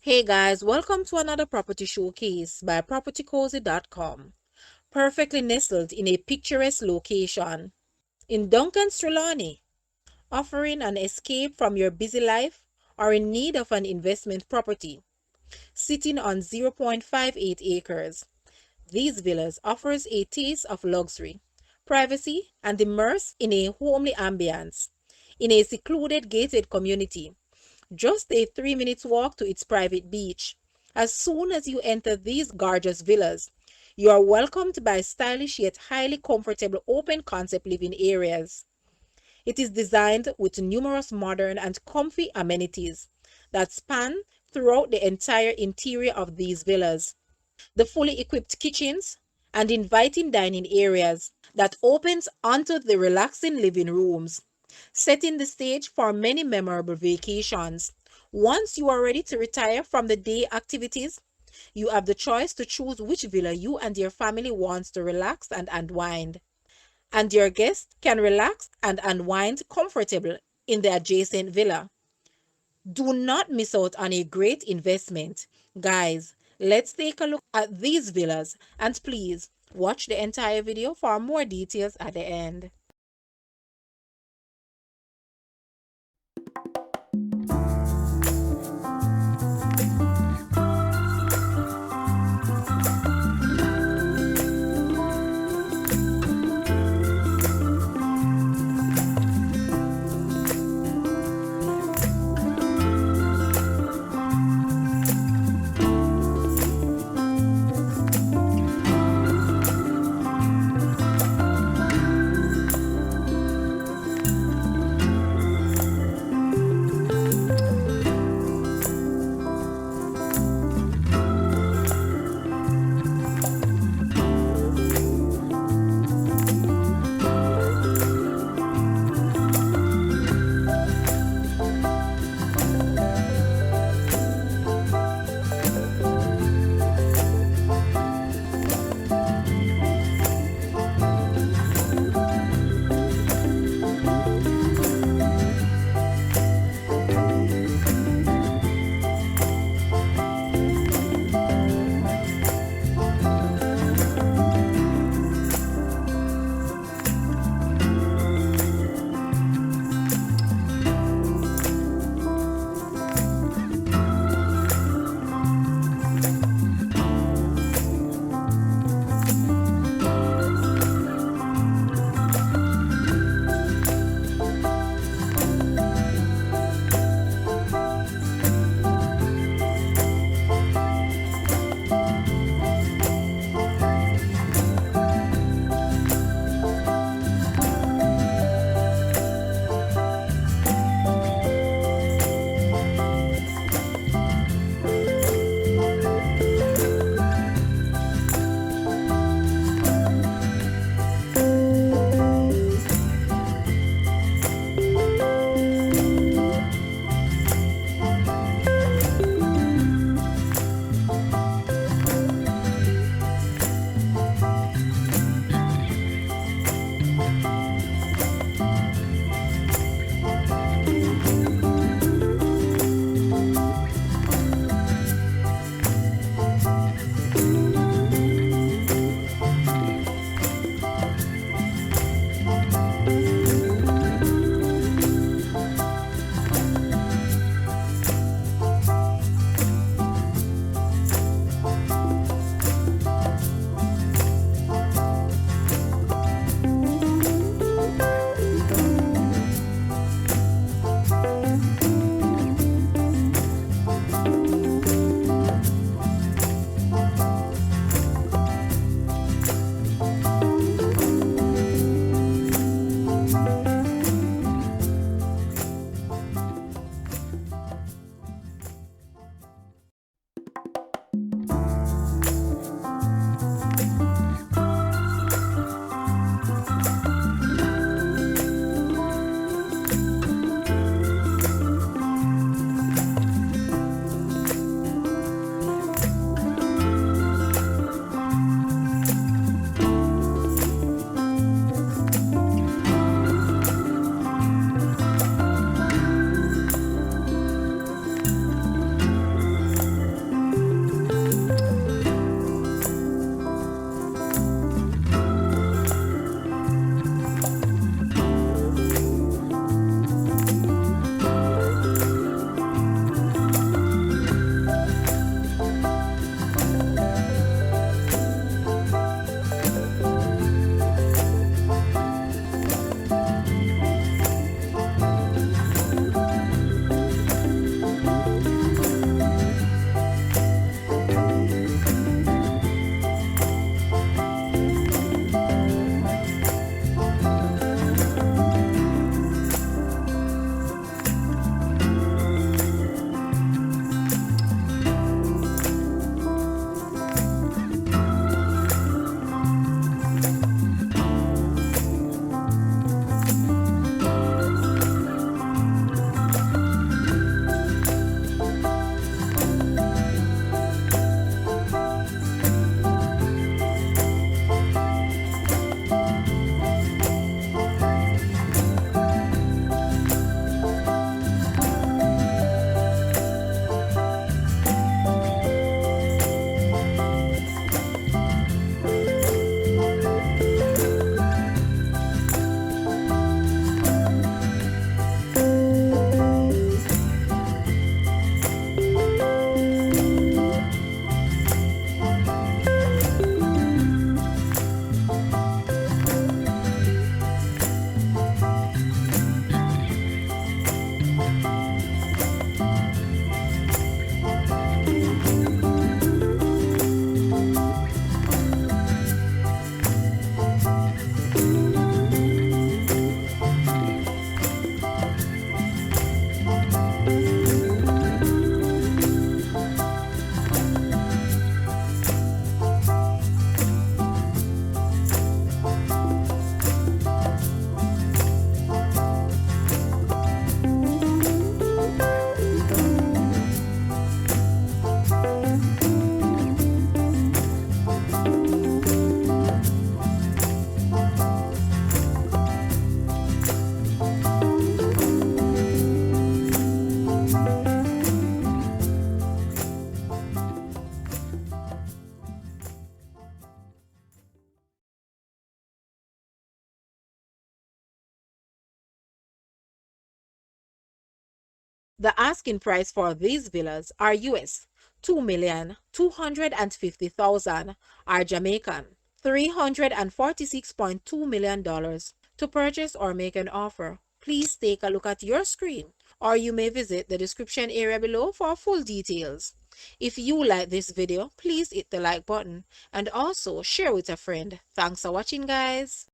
Hey guys, welcome to another property showcase by propertycozy.com. Perfectly nestled in a picturesque location in Duncan's Trelawny, offering an escape from your busy life or in need of an investment property. Sitting on 0.58 acres, these villas offers a taste of luxury, privacy, and immersed in a homely ambiance in a secluded gated community. Just a 3 minutes walk to its private beach. As soon as you enter these gorgeous villas, you are welcomed by stylish yet highly comfortable open concept living areas. It is designed with numerous modern and comfy amenities that span throughout the entire interior of these villas. The fully equipped kitchens and inviting dining areas that opens onto the relaxing living rooms, setting the stage for many memorable vacations. Once you are ready to retire from the day activities, you have the choice to choose which villa you and your family wants to relax and unwind. And your guests can relax and unwind comfortable in the adjacent villa. Do not miss out on a great investment. Guys, let's take a look at these villas and please watch the entire video for more details at the end. The asking price for these villas are US 2,250,000 or Jamaican $346.2 million. To purchase or make an offer, please take a look at your screen, or you may visit the description area below for full details. If you like this video, please hit the like button and also share with a friend. Thanks for watching, guys.